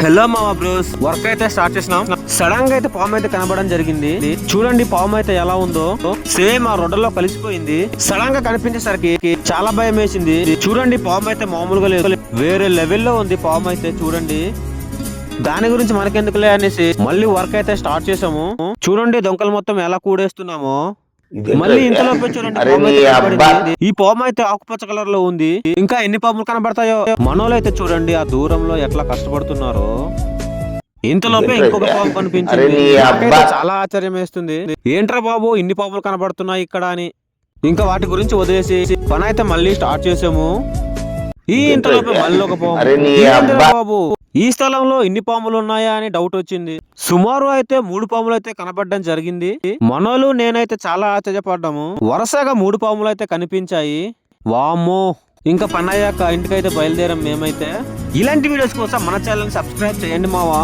Hello మావా bros, work అయితే start చేసినాం. సడన్ గా అయితే పాము అయితే కనబడడం జరిగింది. చూడండి పాము అయితే ఎలా ఉందో, సేమ్ ఆ రొడ్డలో కలిసిపోయింది. సడన్ గా కనిపించేసరికి చాలా భయం వేసింది. చూడండి పాము అయితే మామూలుగా లేదు, వేరే లెవెల్లో ఉంది పాము అయితే. చూడండి దాని గురించి మనకెందుకులే అనేసి మళ్ళీ వర్క్ అయితే స్టార్ట్ చేసాము. చూడండి దొంగలు మొత్తం ఎలా కూడేస్తున్నామో. మళ్ళీ ఇంతలోపే చూడండి పాము అయితే కనబడింది. ఈ పాము అయితే ఆకుపచ్చ కలర్ లో ఉంది. ఇంకా ఎన్ని పాములు కనబడతాయో. మనోళ్ళైతే చూడండి ఆ దూరంలో ఎట్లా కష్టపడుతున్నారో. ఇంతలోపే ఇంకొక పాము కనిపించింది. నాకైతే చాలా ఆశ్చర్యం వేస్తుంది. ఏంట్రా బాబు ఇన్ని పాములు కనబడుతున్నాయి ఇక్కడ అని. ఇంకా వాటి గురించి వదిలేసి పని అయితే మళ్ళీ స్టార్ట్ చేసాము. ఈ ఇంతలోపే మళ్ళీ ఒక పాము. ఏందిరా బాబు ఈ స్థలంలో ఇన్ని పాములు ఉన్నాయా అని డౌట్ వచ్చింది. సుమారు అయితే 3 పాములు అయితే కనబడడం జరిగింది. మనోళ్ళు నేనైతే చాలా ఆశ్చర్యపడ్డాము. వరుసగా 3 పాములు అయితే కనిపించాయి. వామ్మో, ఇంకా పని అయ్యాక ఇంటికైతే బయలుదేరాం మేమైతే. ఇలాంటి వీడియోస్ కోసం మన ఛానల్ సబ్స్క్రైబ్ చేయండి మావా.